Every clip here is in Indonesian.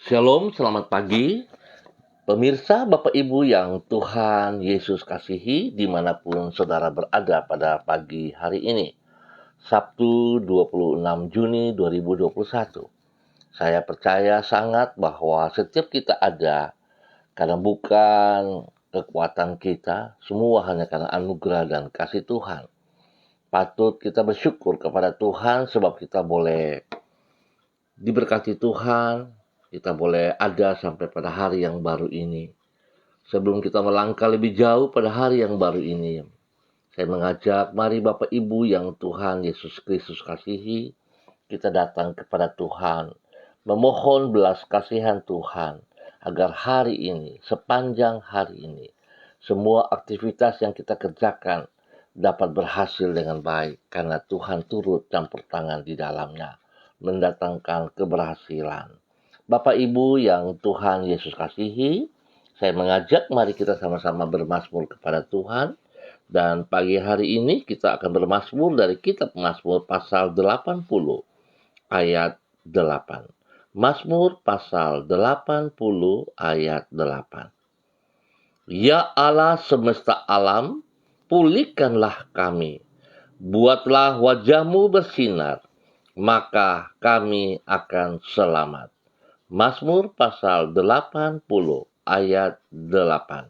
Shalom, selamat pagi. Pemirsa, Bapak Ibu yang Tuhan Yesus kasihi dimanapun saudara berada pada pagi hari ini. Sabtu 26 Juni 2021. Saya percaya sangat bahwa setiap kita ada karena bukan kekuatan kita, semua hanya karena anugerah dan kasih Tuhan. Patut kita bersyukur kepada Tuhan sebab kita boleh diberkati Tuhan, kita boleh ada sampai pada hari yang baru ini. Sebelum kita melangkah lebih jauh pada hari yang baru ini, saya mengajak mari Bapak Ibu yang Tuhan Yesus Kristus kasihi, kita datang kepada Tuhan, memohon belas kasihan Tuhan, agar hari ini, sepanjang hari ini, semua aktivitas yang kita kerjakan dapat berhasil dengan baik, karena Tuhan turut campur tangan di dalamnya, mendatangkan keberhasilan. Bapak Ibu yang Tuhan Yesus kasihi, saya mengajak mari kita sama-sama bermazmur kepada Tuhan. Dan pagi hari ini kita akan bermazmur dari kitab Mazmur pasal 80 ayat 8. Mazmur pasal 80 ayat 8. Ya Allah semesta alam, pulihkanlah kami. Buatlah wajah-Mu bersinar, maka kami akan selamat. Mazmur pasal 80 ayat 8.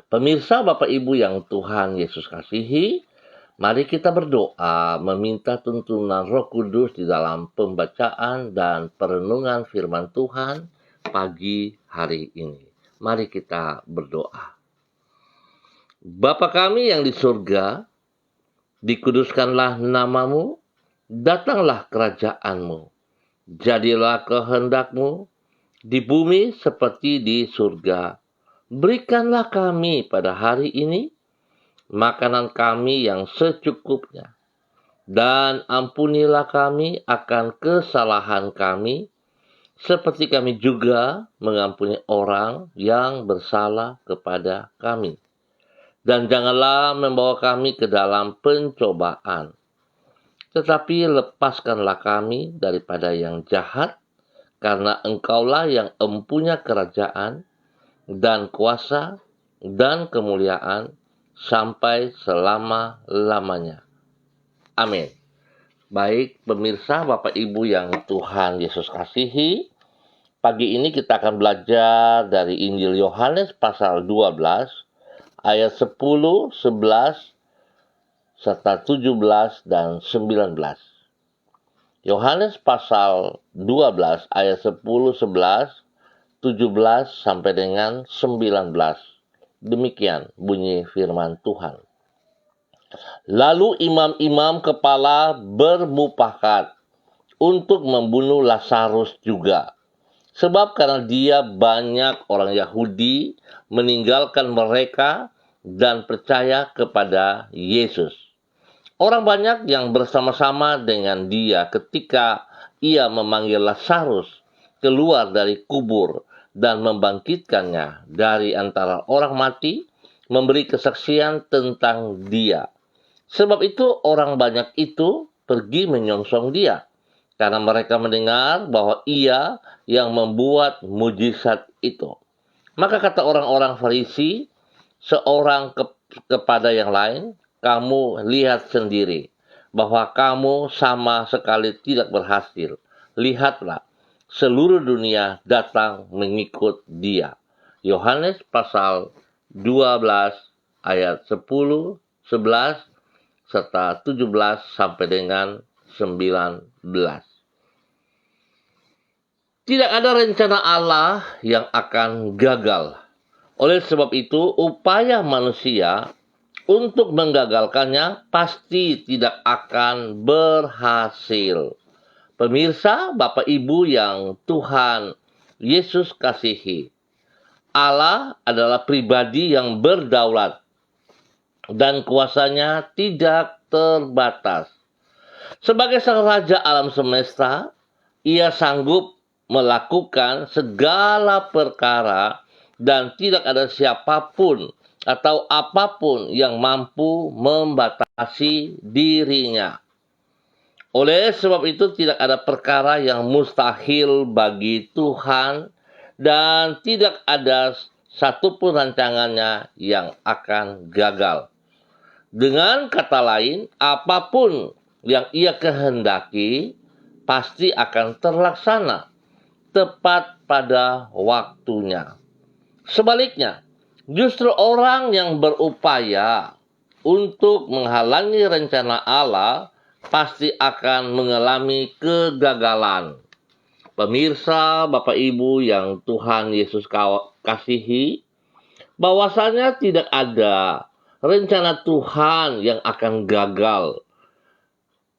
Pemirsa Bapak Ibu yang Tuhan Yesus kasihi, mari kita berdoa meminta tuntunan Roh Kudus di dalam pembacaan dan perenungan firman Tuhan pagi hari ini. Mari kita berdoa. Bapa kami yang di surga, dikuduskanlah nama-Mu, datanglah kerajaan-Mu. Jadilah kehendak-Mu di bumi seperti di surga. Berikanlah kami pada hari ini makanan kami yang secukupnya. Dan ampunilah kami akan kesalahan kami, seperti kami juga mengampuni orang yang bersalah kepada kami. Dan janganlah membawa kami ke dalam pencobaan, tetapi lepaskanlah kami daripada yang jahat, karena Engkaulah yang empunya kerajaan dan kuasa dan kemuliaan sampai selama-lamanya. Amin. Baik pemirsa Bapak Ibu yang Tuhan Yesus kasihi, pagi ini kita akan belajar dari Injil Yohanes pasal 12 ayat 10, 11, serta 17 dan 19. Yohanes pasal 12 ayat 10, 11, 17 sampai dengan 19. Demikian bunyi firman Tuhan. Lalu imam-imam kepala bermufakat untuk membunuh Lazarus juga. Sebab karena dia banyak orang Yahudi meninggalkan mereka dan percaya kepada Yesus. Orang banyak yang bersama-sama dengan dia ketika ia memanggil Lazarus keluar dari kubur dan membangkitkannya dari antara orang mati, memberi kesaksian tentang dia. Sebab itu orang banyak itu pergi menyongsong dia, karena mereka mendengar bahwa ia yang membuat mujizat itu. Maka kata orang-orang Farisi, seorang kepada yang lain, kamu lihat sendiri bahwa kamu sama sekali tidak berhasil. Lihatlah, seluruh dunia datang mengikut dia. Yohanes pasal 12 ayat 10, 11, serta 17 sampai dengan 19. Tidak ada rencana Allah yang akan gagal. Oleh sebab itu, upaya manusia untuk menggagalkannya pasti tidak akan berhasil. Pemirsa, Bapak Ibu yang Tuhan Yesus kasihi, Allah adalah pribadi yang berdaulat dan kuasanya tidak terbatas. Sebagai sang raja alam semesta, ia sanggup melakukan segala perkara dan tidak ada siapapun atau apapun yang mampu membatasi dirinya. Oleh sebab itu tidak ada perkara yang mustahil bagi Tuhan dan tidak ada satupun rancangannya yang akan gagal. Dengan kata lain, apapun yang ia kehendaki pasti akan terlaksana tepat pada waktunya. Sebaliknya, justru orang yang berupaya untuk menghalangi rencana Allah pasti akan mengalami kegagalan. Pemirsa, Bapak Ibu yang Tuhan Yesus kasihi, bahwasanya tidak ada rencana Tuhan yang akan gagal.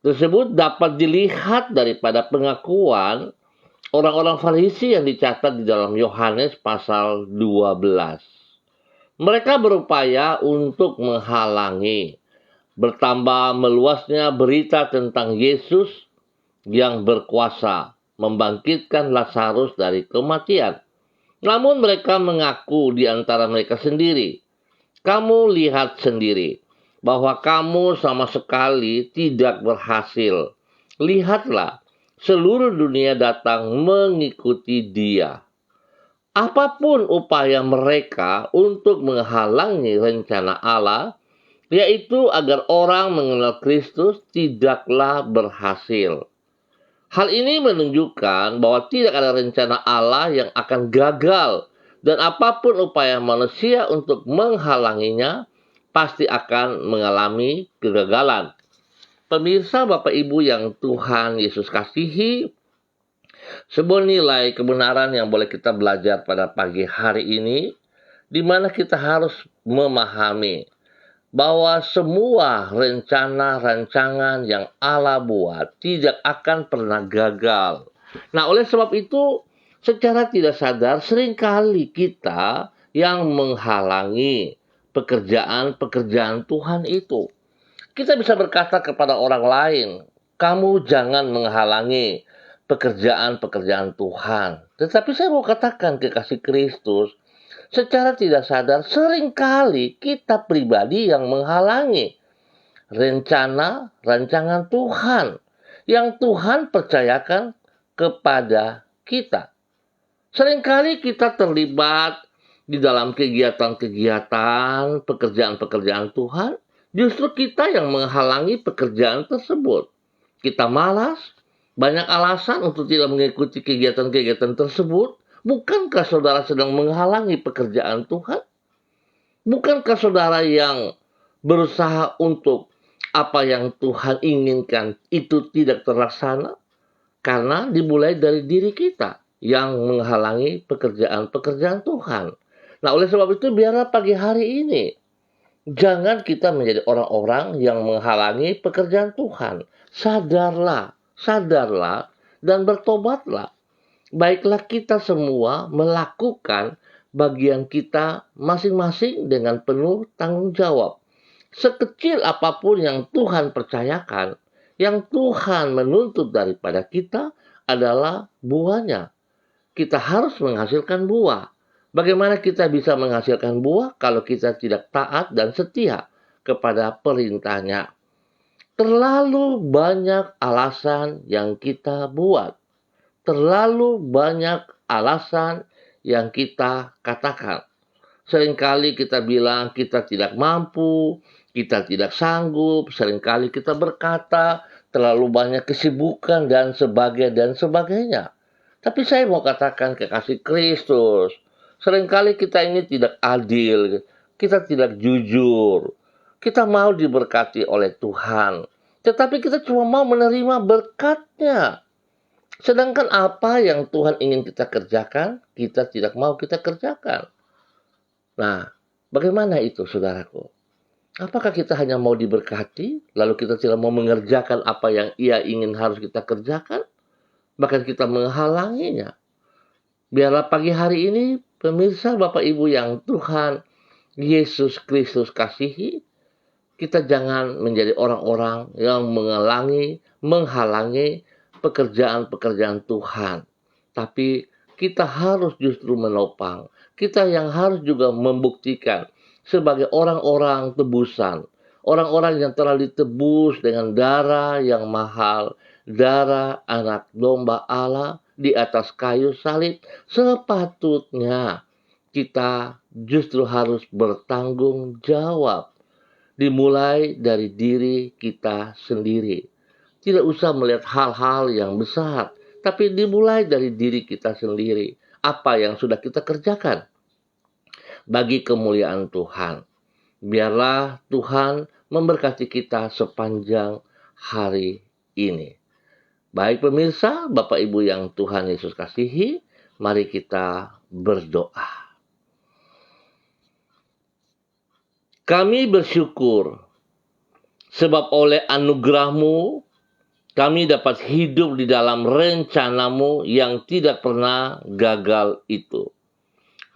Tersebut dapat dilihat daripada pengakuan orang-orang Farisi yang dicatat di dalam Yohanes pasal 12. Mereka berupaya untuk menghalangi bertambah meluasnya berita tentang Yesus yang berkuasa membangkitkan Lazarus dari kematian. Namun mereka mengaku di antara mereka sendiri, "Kamu lihat sendiri bahwa kamu sama sekali tidak berhasil. Lihatlah, seluruh dunia datang mengikuti dia." Apapun upaya mereka untuk menghalangi rencana Allah, yaitu agar orang mengenal Kristus, tidaklah berhasil. Hal ini menunjukkan bahwa tidak ada rencana Allah yang akan gagal, dan apapun upaya manusia untuk menghalanginya pasti akan mengalami kegagalan. Pemirsa, Bapak Ibu yang Tuhan Yesus kasihi, sebuah nilai kebenaran yang boleh kita belajar pada pagi hari ini, di mana kita harus memahami bahwa semua rencana-rancangan yang Allah buat tidak akan pernah gagal. Nah, oleh sebab itu, secara tidak sadar seringkali kita yang menghalangi pekerjaan-pekerjaan Tuhan itu. Kita bisa berkata kepada orang lain, "Kamu jangan menghalangi pekerjaan-pekerjaan Tuhan." Tetapi saya mau katakan kekasih Kristus, secara tidak sadar seringkali kita pribadi yang menghalangi rancangan Tuhan yang Tuhan percayakan kepada kita. Seringkali kita terlibat di dalam kegiatan-kegiatan, pekerjaan-pekerjaan Tuhan, justru kita yang menghalangi pekerjaan tersebut. Kita malas, banyak alasan untuk tidak mengikuti kegiatan-kegiatan tersebut. Bukankah saudara sedang menghalangi pekerjaan Tuhan? Bukankah saudara yang berusaha untuk apa yang Tuhan inginkan itu tidak terlaksana? Karena dimulai dari diri kita yang menghalangi pekerjaan-pekerjaan Tuhan. Nah, oleh sebab itu biarlah pagi hari ini jangan kita menjadi orang-orang yang menghalangi pekerjaan Tuhan. Sadarlah dan bertobatlah. Baiklah kita semua melakukan bagian kita masing-masing dengan penuh tanggung jawab. Sekecil apapun yang Tuhan percayakan, yang Tuhan menuntut daripada kita adalah buahnya. Kita harus menghasilkan buah. Bagaimana kita bisa menghasilkan buah kalau kita tidak taat dan setia kepada perintahnya? Terlalu banyak alasan yang kita buat. Terlalu banyak alasan yang kita katakan. Seringkali kita bilang kita tidak mampu, kita tidak sanggup. Seringkali kita berkata terlalu banyak kesibukan dan sebagainya. Tapi saya mau katakan kekasih Kristus, seringkali kita ini tidak adil, kita tidak jujur. Kita mau diberkati oleh Tuhan, tetapi kita cuma mau menerima berkat-Nya. Sedangkan apa yang Tuhan ingin kita kerjakan, kita tidak mau kita kerjakan. Nah, bagaimana itu, saudaraku? Apakah kita hanya mau diberkati, lalu kita tidak mau mengerjakan apa yang Ia ingin harus kita kerjakan? Bahkan kita menghalanginya. Biarlah pagi hari ini, pemirsa Bapak Ibu yang Tuhan Yesus Kristus kasihi, kita jangan menjadi orang-orang yang menghalangi pekerjaan-pekerjaan Tuhan. Tapi kita harus justru menopang. Kita yang harus juga membuktikan sebagai orang-orang tebusan. orang-orang yang telah ditebus dengan darah yang mahal, darah anak domba Allah di atas kayu salib. Sepatutnya kita justru harus bertanggung jawab, dimulai dari diri kita sendiri. Tidak usah melihat hal-hal yang besar, tapi dimulai dari diri kita sendiri. Apa yang sudah kita kerjakan bagi kemuliaan Tuhan. Biarlah Tuhan memberkati kita sepanjang hari ini. Baik pemirsa, Bapak Ibu yang Tuhan Yesus kasihi, mari kita berdoa. Kami bersyukur sebab oleh anugerah-Mu kami dapat hidup di dalam rencana-Mu yang tidak pernah gagal itu.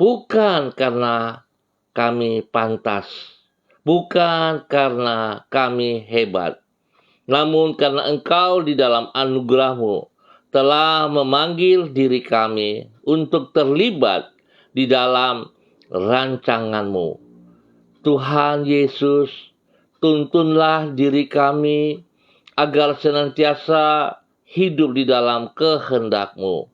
Bukan karena kami pantas, bukan karena kami hebat, namun karena Engkau di dalam anugerah-Mu telah memanggil diri kami untuk terlibat di dalam rancangan-Mu. Tuhan Yesus, tuntunlah diri kami agar senantiasa hidup di dalam kehendak-Mu.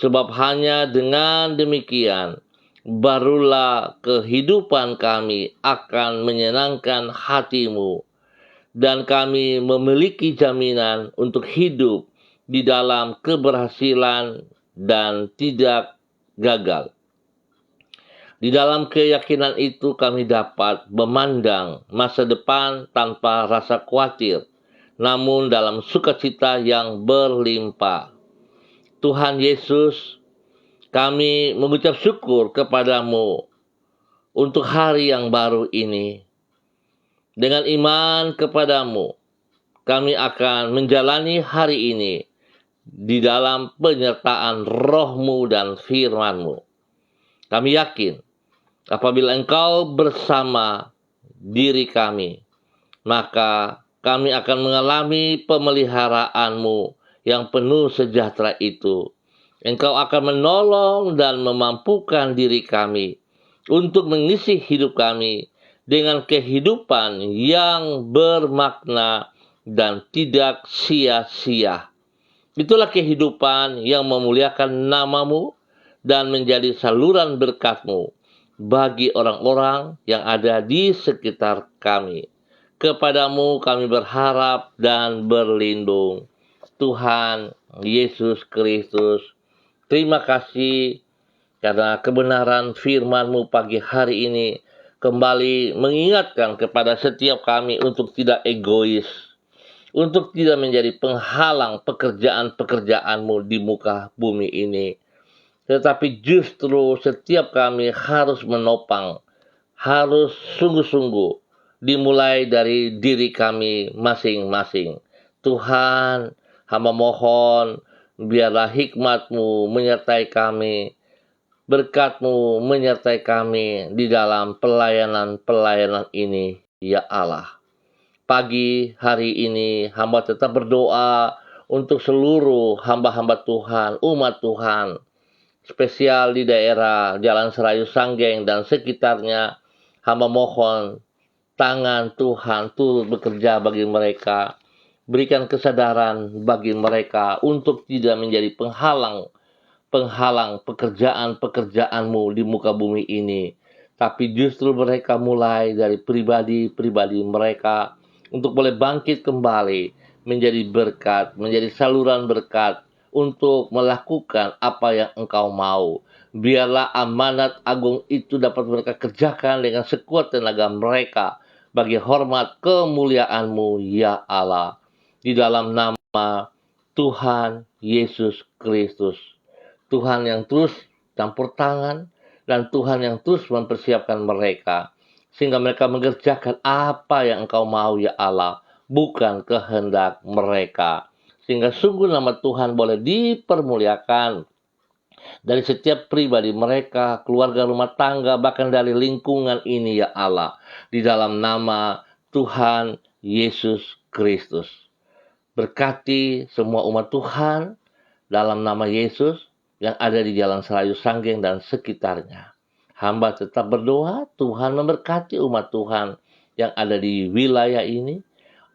Sebab hanya dengan demikian, barulah kehidupan kami akan menyenangkan hati-Mu. Dan kami memiliki jaminan untuk hidup di dalam keberhasilan dan tidak gagal. Di dalam keyakinan itu kami dapat memandang masa depan tanpa rasa khawatir, namun dalam sukacita yang berlimpah. Tuhan Yesus, kami mengucap syukur kepadamu untuk hari yang baru ini. Dengan iman kepadamu, kami akan menjalani hari ini di dalam penyertaan Roh-Mu dan firman-Mu. Kami yakin apabila Engkau bersama diri kami, maka kami akan mengalami pemeliharaan-Mu yang penuh sejahtera itu. Engkau akan menolong dan memampukan diri kami untuk mengisi hidup kami dengan kehidupan yang bermakna dan tidak sia-sia. Itulah kehidupan yang memuliakan nama-Mu dan menjadi saluran berkat-Mu bagi orang-orang yang ada di sekitar kami. Kepadamu kami berharap dan berlindung. Tuhan Yesus Kristus, terima kasih karena kebenaran firman-Mu pagi hari ini kembali mengingatkan kepada setiap kami untuk tidak egois, untuk tidak menjadi penghalang pekerjaan-pekerjaan-Mu di muka bumi ini. Tetapi justru setiap kami harus menopang, harus sungguh-sungguh dimulai dari diri kami masing-masing. Tuhan, hamba mohon, biarlah hikmat-Mu menyertai kami, berkat-Mu menyertai kami di dalam pelayanan-pelayanan ini, ya Allah. Pagi hari ini, hamba tetap berdoa untuk seluruh hamba-hamba Tuhan, umat Tuhan, spesial di daerah Jalan Serayu Sanggeng dan sekitarnya. Hamba mohon tangan Tuhan turut bekerja bagi mereka. Berikan kesadaran bagi mereka untuk tidak menjadi penghalang pekerjaan-pekerjaan-Mu di muka bumi ini. Tapi justru mereka mulai dari pribadi-pribadi mereka untuk boleh bangkit kembali menjadi berkat, menjadi saluran berkat untuk melakukan apa yang Engkau mau. Biarlah amanat agung itu dapat mereka kerjakan dengan sekuat tenaga mereka bagi hormat kemuliaan-Mu, ya Allah. Di dalam nama Tuhan Yesus Kristus. Tuhan yang terus campur tangan dan Tuhan yang terus mempersiapkan mereka sehingga mereka mengerjakan apa yang Engkau mau, ya Allah, bukan kehendak mereka. Sehingga sungguh nama Tuhan boleh dipermuliakan dari setiap pribadi mereka, keluarga, rumah tangga, bahkan dari lingkungan ini, ya Allah. Di dalam nama Tuhan Yesus Kristus. Berkati semua umat Tuhan dalam nama Yesus yang ada di Jalan Serayu Sanggeng dan sekitarnya. Hamba tetap berdoa, Tuhan memberkati umat Tuhan yang ada di wilayah ini,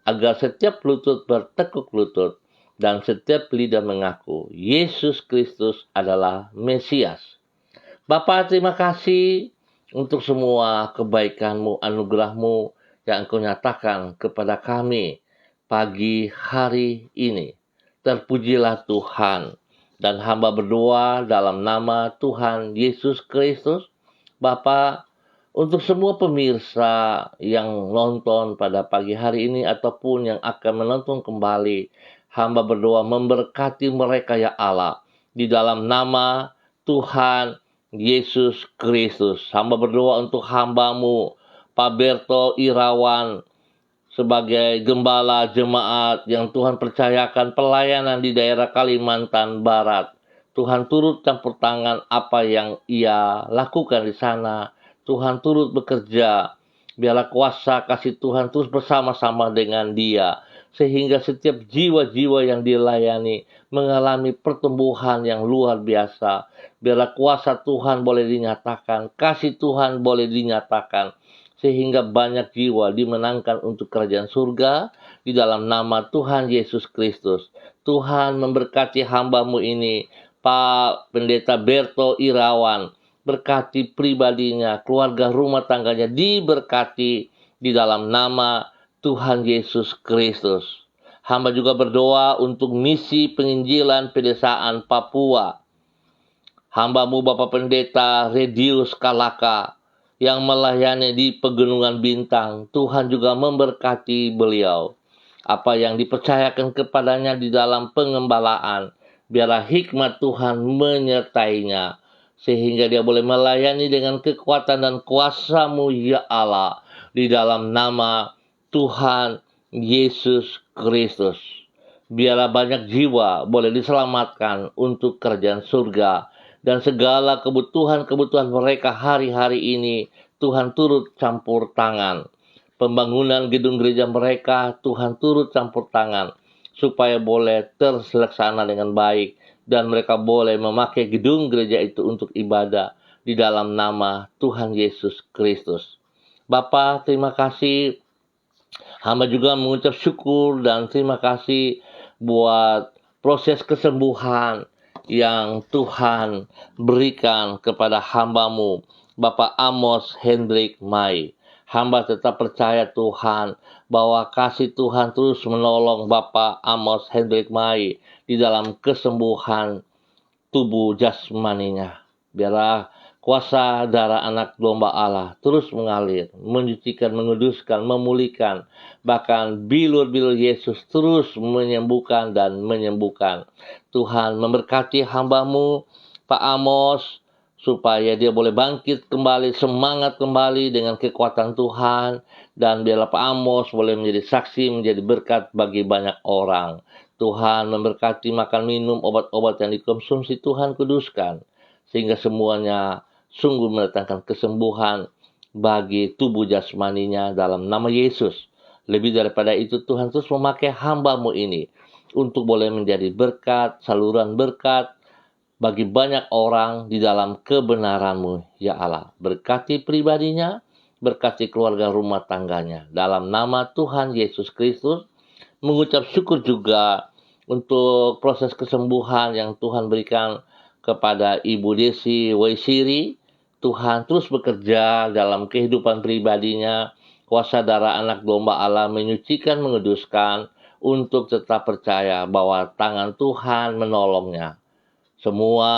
agar setiap lutut bertekuk lutut dan setiap lidah mengaku Yesus Kristus adalah Mesias. Bapa, terima kasih untuk semua kebaikan-Mu, anugerah-Mu yang Engkau nyatakan kepada kami pagi hari ini. Terpujilah Tuhan, dan hamba berdoa dalam nama Tuhan Yesus Kristus. Bapa, untuk semua pemirsa yang nonton pada pagi hari ini ataupun yang akan menonton kembali, hamba berdoa memberkati mereka ya Allah, di dalam nama Tuhan Yesus Kristus. Hamba berdoa untuk hamba-Mu, Pak Berto Irawan, sebagai gembala jemaat yang Tuhan percayakan pelayanan di daerah Kalimantan Barat. Tuhan turut campur tangan apa yang ia lakukan di sana. Tuhan turut bekerja. Biarlah kuasa kasih Tuhan terus bersama-sama dengan dia, sehingga setiap jiwa-jiwa yang dilayani mengalami pertumbuhan yang luar biasa. Biarlah kuasa Tuhan boleh dinyatakan, kasih Tuhan boleh dinyatakan, sehingga banyak jiwa dimenangkan untuk kerajaan surga di dalam nama Tuhan Yesus Kristus. Tuhan memberkati hamba-Mu ini, Pak Pendeta Berto Irawan. Berkati pribadinya, keluarga rumah tangganya diberkati di dalam nama Tuhan Yesus Kristus. Hamba juga berdoa untuk misi penginjilan pedesaan Papua. Hamba-Mu Bapak Pendeta Redius Kalaka yang melayani di Pegunungan Bintang, Tuhan juga memberkati beliau. Apa yang dipercayakan kepadanya di dalam pengembalaan, biarlah hikmat Tuhan menyertainya, sehingga dia boleh melayani dengan kekuatan dan kuasa-Mu ya Allah, di dalam nama Tuhan Yesus Kristus. Biarlah banyak jiwa boleh diselamatkan untuk kerajaan surga, dan segala kebutuhan-kebutuhan mereka hari-hari ini Tuhan turut campur tangan. Pembangunan gedung gereja mereka Tuhan turut campur tangan, supaya boleh terlaksana dengan baik, dan mereka boleh memakai gedung gereja itu untuk ibadah di dalam nama Tuhan Yesus Kristus. Bapa, terima kasih. Hamba juga mengucap syukur dan terima kasih buat proses kesembuhan yang Tuhan berikan kepada hamba-Mu, Bapak Amos Hendrik Mai. Hamba tetap percaya Tuhan bahwa kasih Tuhan terus menolong Bapak Amos Hendrik Mai di dalam kesembuhan tubuh jasmaninya. Biarlah kuasa darah anak domba Allah terus mengalir, menyucikan, menguduskan, memulihkan. Bahkan bilur-bilur Yesus terus menyembuhkan dan menyembuhkan. Tuhan memberkati hamba-Mu, Pak Amos, supaya dia boleh bangkit kembali, semangat kembali dengan kekuatan Tuhan. Dan biarlah Pak Amos boleh menjadi saksi, menjadi berkat bagi banyak orang. Tuhan memberkati makan minum, obat-obat yang dikonsumsi Tuhan kuduskan, sehingga semuanya sungguh mendatangkan kesembuhan bagi tubuh jasmaninya dalam nama Yesus. Lebih daripada itu, Tuhan terus memakai hamba-Mu ini untuk boleh menjadi berkat, saluran berkat bagi banyak orang di dalam kebenaran-Mu, ya Allah. Berkati pribadinya, berkati keluarga rumah tangganya. Dalam nama Tuhan Yesus Kristus, mengucap syukur juga untuk proses kesembuhan yang Tuhan berikan kepada Ibu Desi Waisiri. Tuhan terus bekerja dalam kehidupan pribadinya. Kuasa darah anak domba Allah menyucikan, menguduskan, untuk tetap percaya bahwa tangan Tuhan menolongnya. Semua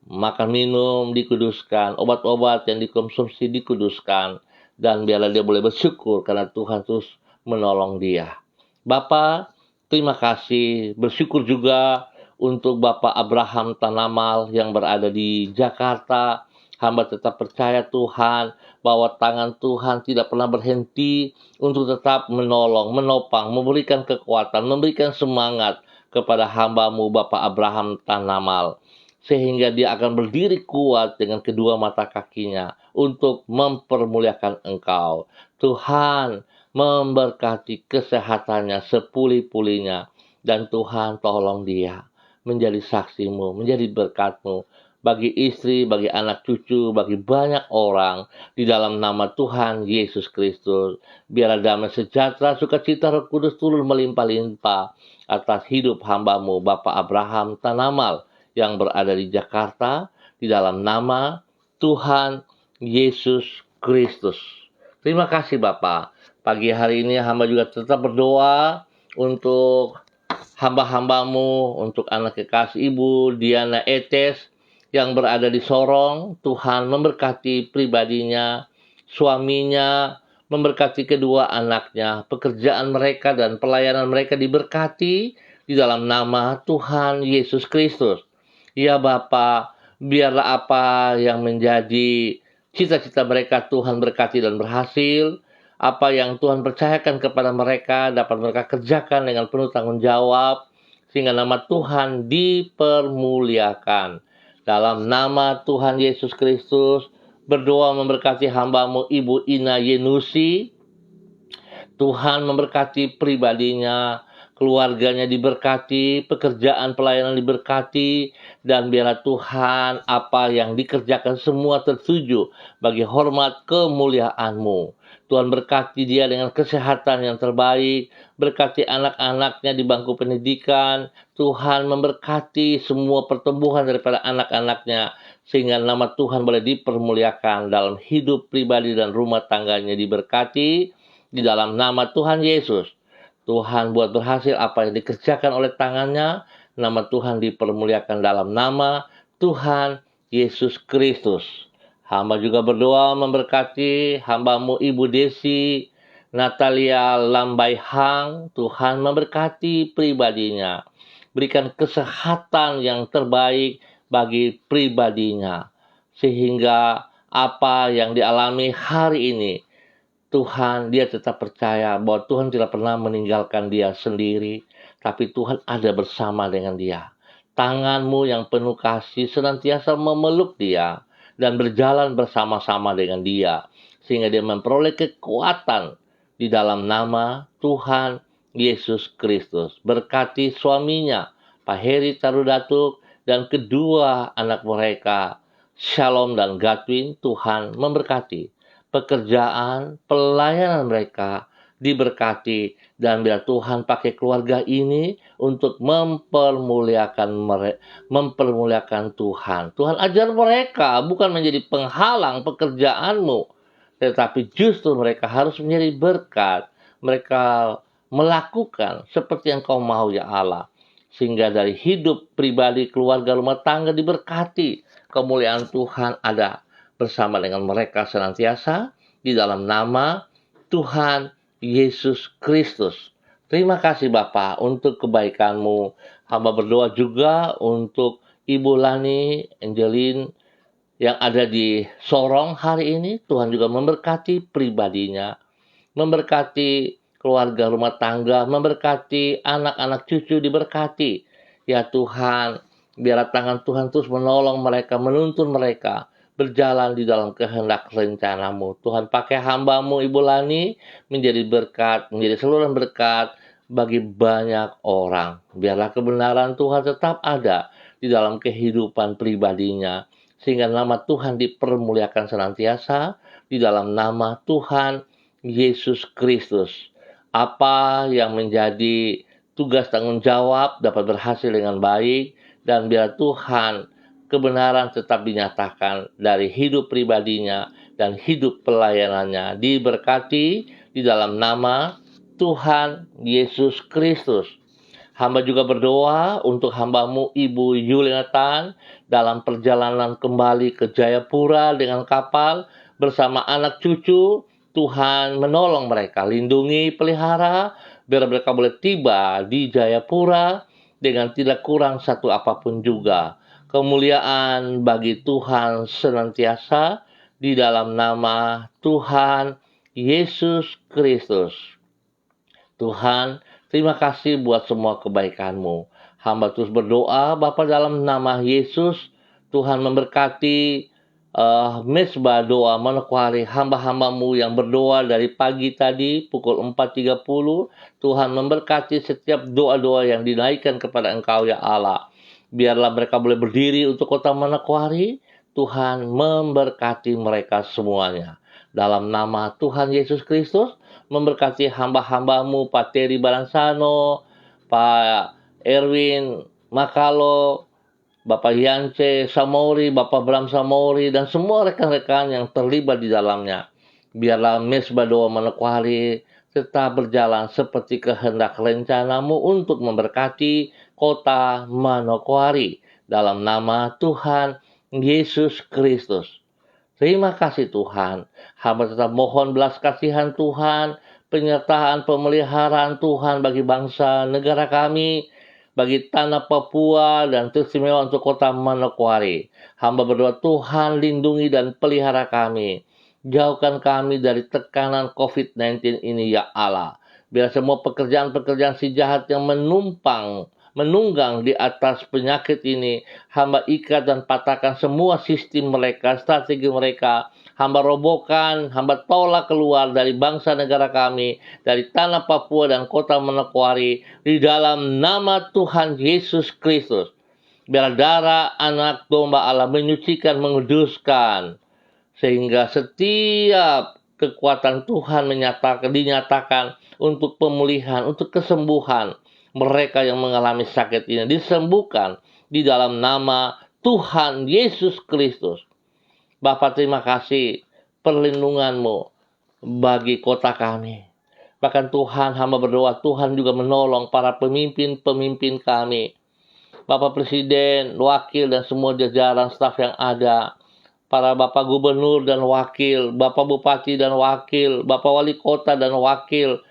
makan minum dikuduskan, obat-obat yang dikonsumsi dikuduskan, dan biarlah dia boleh bersyukur karena Tuhan terus menolong dia. Bapa, terima kasih. Bersyukur juga untuk Bapak Abraham Tanamal yang berada di Jakarta. Hamba tetap percaya Tuhan bahwa tangan Tuhan tidak pernah berhenti untuk tetap menolong, menopang, memberikan kekuatan, memberikan semangat kepada hamba-Mu Bapak Abraham Tanamal, sehingga dia akan berdiri kuat dengan kedua mata kakinya untuk mempermuliakan Engkau. Tuhan memberkati kesehatannya sepulih-pulihnya, dan Tuhan tolong dia menjadi saksi-Mu, menjadi berkat-Mu bagi istri, bagi anak cucu, bagi banyak orang di dalam nama Tuhan Yesus Kristus. Biarlah damai sejahtera, sukacita Roh Kudus turun melimpah-limpah atas hidup hamba-Mu Bapak Abraham Tanamal yang berada di Jakarta di dalam nama Tuhan Yesus Kristus. Terima kasih Bapak. Pagi hari ini hamba juga tetap berdoa untuk hamba-hamba-Mu, untuk anak kekasih Ibu Diana Etes yang berada di Sorong. Tuhan memberkati pribadinya, suaminya, memberkati kedua anaknya, pekerjaan mereka dan pelayanan mereka diberkati di dalam nama Tuhan Yesus Kristus. Ya Bapa, biarlah apa yang menjadi cita-cita mereka Tuhan berkati dan berhasil. Apa yang Tuhan percayakan kepada mereka dapat mereka kerjakan dengan penuh tanggung jawab, sehingga nama Tuhan dipermuliakan. Dalam nama Tuhan Yesus Kristus, berdoa memberkati hamba-Mu Ibu Ina Yenusi. Tuhan memberkati pribadinya, keluarganya diberkati, pekerjaan pelayanan diberkati, dan biarlah Tuhan apa yang dikerjakan semua tertuju bagi hormat kemuliaan-Mu. Tuhan berkati dia dengan kesehatan yang terbaik, berkati anak-anaknya di bangku pendidikan. Tuhan memberkati semua pertumbuhan daripada anak-anaknya, sehingga nama Tuhan boleh dipermuliakan dalam hidup pribadi dan rumah tangganya diberkati di dalam nama Tuhan Yesus. Tuhan buat berhasil apa yang dikerjakan oleh tangannya, nama Tuhan dipermuliakan dalam nama Tuhan Yesus Kristus. Hamba juga berdoa memberkati hamba-Mu Ibu Desi Natalia Lambai Hang. Tuhan memberkati pribadinya. Berikan kesehatan yang terbaik bagi pribadinya. Sehingga apa yang dialami hari ini, Tuhan, dia tetap percaya bahwa Tuhan tidak pernah meninggalkan dia sendiri. Tapi Tuhan ada bersama dengan dia. Tangan-Mu yang penuh kasih senantiasa memeluk dia dan berjalan bersama-sama dengan dia, sehingga dia memperoleh kekuatan di dalam nama Tuhan Yesus Kristus. Berkati suaminya, Pak Heri Tarudatuk, dan kedua anak mereka, Shalom dan Gatwin. Tuhan memberkati pekerjaan, pelayanan mereka diberkati, dan biar Tuhan pakai keluarga ini untuk mempermuliakan Tuhan. Tuhan ajar mereka bukan menjadi penghalang pekerjaan-Mu, tetapi justru mereka harus menjadi berkat. Mereka melakukan seperti yang Kau mau ya Allah, sehingga dari hidup pribadi, keluarga, rumah tangga diberkati. Kemuliaan Tuhan ada bersama dengan mereka senantiasa di dalam nama Tuhan Yesus Kristus. Terima kasih Bapa untuk kebaikan-Mu. Hamba berdoa juga untuk Ibu Lani Angelin yang ada di Sorong hari ini. Tuhan juga memberkati pribadinya, memberkati keluarga rumah tangga, memberkati anak-anak cucu diberkati. Ya Tuhan, biarlah tangan Tuhan terus menolong mereka, menuntun mereka berjalan di dalam kehendak rencana-Mu. Tuhan pakai hamba-Mu Ibu Lani menjadi berkat, menjadi saluran berkat bagi banyak orang. Biarlah kebenaran Tuhan tetap ada di dalam kehidupan pribadinya, sehingga nama Tuhan dipermuliakan senantiasa di dalam nama Tuhan Yesus Kristus. Apa yang menjadi tugas tanggung jawab dapat berhasil dengan baik, dan biar Tuhan kebenaran tetap dinyatakan dari hidup pribadinya dan hidup pelayanannya diberkati di dalam nama Tuhan Yesus Kristus. Hamba juga berdoa untuk hamba-Mu Ibu Yuliatan dalam perjalanan kembali ke Jayapura dengan kapal bersama anak cucu. Tuhan menolong mereka, lindungi, pelihara, biar mereka boleh tiba di Jayapura dengan tidak kurang satu apapun juga. Kemuliaan bagi Tuhan senantiasa di dalam nama Tuhan Yesus Kristus. Tuhan, terima kasih buat semua kebaikan-Mu. Hamba terus berdoa Bapa dalam nama Yesus. Tuhan memberkati mesbah doa Manokwari, hamba-hamba-Mu yang berdoa dari pagi tadi pukul 4.30. Tuhan memberkati setiap doa-doa yang dinaikkan kepada Engkau ya Allah. Biarlah mereka boleh berdiri untuk kota Manokwari. Tuhan memberkati mereka semuanya. Dalam nama Tuhan Yesus Kristus, memberkati hamba-hambamu, Pak Terry Balansano, Pak Erwin Makalo, Bapak Yance Samori, Bapak Bram Samori, dan semua rekan-rekan yang terlibat di dalamnya. Biarlah Mesbah Doa Manokwari tetap berjalan seperti kehendak rencanamu untuk memberkati kota Manokwari. Dalam nama Tuhan Yesus Kristus. Terima kasih Tuhan. Hamba tetap mohon belas kasihan Tuhan, penyertaan pemeliharaan Tuhan bagi bangsa negara kami, bagi tanah Papua, dan teristimewa untuk kota Manokwari. Hamba berdoa Tuhan lindungi dan pelihara kami. Jauhkan kami dari tekanan COVID-19 ini ya Allah. Biar semua pekerjaan-pekerjaan si jahat yang menunggang di atas penyakit ini, hamba ikat dan patahkan semua sistem mereka, strategi mereka. Hamba robohkan, hamba tolak keluar dari bangsa negara kami, dari tanah Papua dan kota Manokwari, di dalam nama Tuhan Yesus Kristus. Biar darah anak domba Allah menyucikan, menguduskan, sehingga setiap kekuatan Tuhan dinyatakan untuk pemulihan, untuk kesembuhan. Mereka yang mengalami sakit ini disembuhkan di dalam nama Tuhan Yesus Kristus. Bapa, terima kasih perlindungan-Mu bagi kota kami. Bahkan Tuhan, hamba berdoa Tuhan juga menolong para pemimpin-pemimpin kami. Bapak Presiden, Wakil, dan semua jajaran staf yang ada. Para Bapak Gubernur dan Wakil, Bapak Bupati dan Wakil, Bapak Wali Kota dan Wakil,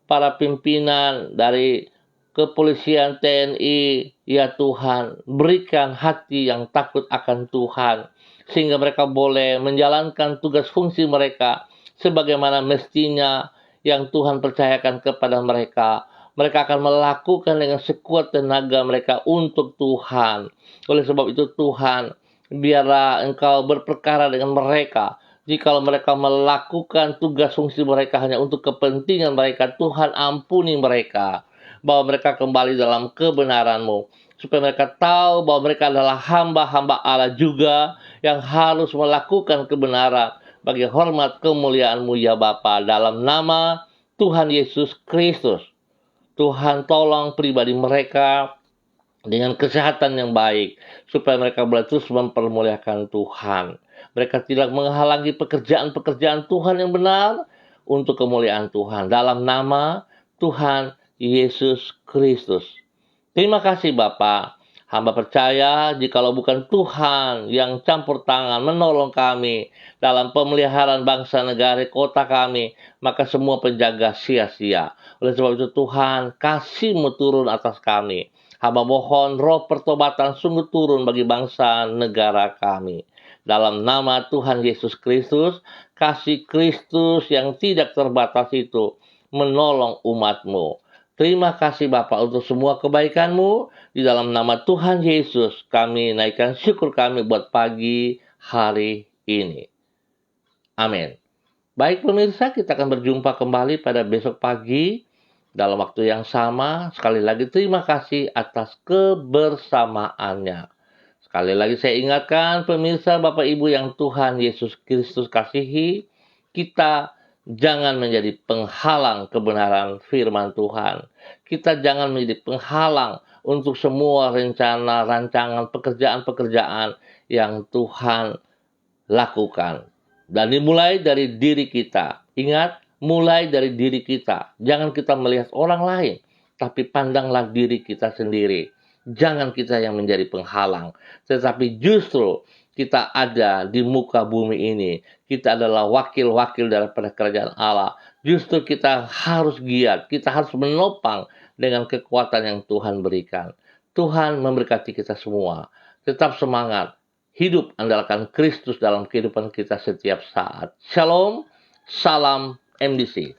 para pimpinan dari kepolisian TNI, ya Tuhan, berikan hati yang takut akan Tuhan, sehingga mereka boleh menjalankan tugas fungsi mereka sebagaimana mestinya yang Tuhan percayakan kepada mereka. Mereka akan melakukan dengan sekuat tenaga mereka untuk Tuhan. Oleh sebab itu Tuhan, biarlah Engkau berperkara dengan mereka. Jikalau mereka melakukan tugas fungsi mereka hanya untuk kepentingan mereka, Tuhan ampuni mereka. Bahwa mereka kembali dalam kebenaran-Mu, supaya mereka tahu bahwa mereka adalah hamba-hamba Allah juga yang harus melakukan kebenaran bagi hormat kemuliaan-Mu ya Bapa. Dalam nama Tuhan Yesus Kristus, Tuhan tolong pribadi mereka dengan kesehatan yang baik, supaya mereka boleh terus mempermuliakan Tuhan. Mereka tidak menghalangi pekerjaan-pekerjaan Tuhan yang benar untuk kemuliaan Tuhan. Dalam nama Tuhan Yesus Kristus. Terima kasih Bapa. Hamba percaya jikalau bukan Tuhan yang campur tangan menolong kami dalam pemeliharaan bangsa negara kota kami, maka semua penjaga sia-sia. Oleh sebab itu Tuhan, kasih-Mu turun atas kami. Hamba mohon roh pertobatan sungguh turun bagi bangsa negara kami. Dalam nama Tuhan Yesus Kristus, kasih Kristus yang tidak terbatas itu menolong umat-Mu. Terima kasih Bapak untuk semua kebaikan-Mu. Di dalam nama Tuhan Yesus kami naikkan syukur kami buat pagi hari ini. Amin. Baik pemirsa, kita akan berjumpa kembali pada besok pagi dalam waktu yang sama. Sekali lagi terima kasih atas kebersamaannya. Sekali lagi saya ingatkan pemirsa, Bapak Ibu yang Tuhan Yesus Kristus kasihi, kita jangan menjadi penghalang kebenaran firman Tuhan. Kita jangan menjadi penghalang untuk semua rencana, rancangan, pekerjaan-pekerjaan yang Tuhan lakukan. Dan dimulai dari diri kita. Ingat, mulai dari diri kita. Jangan kita melihat orang lain, tapi pandanglah diri kita sendiri. Jangan kita yang menjadi penghalang, tetapi justru kita ada di muka bumi ini. Kita adalah wakil-wakil daripada kerajaan Allah. Justru kita harus giat, kita harus menopang dengan kekuatan yang Tuhan berikan. Tuhan memberkati kita semua. Tetap semangat. Hidup andalkan Kristus dalam kehidupan kita setiap saat. Shalom, salam MDC.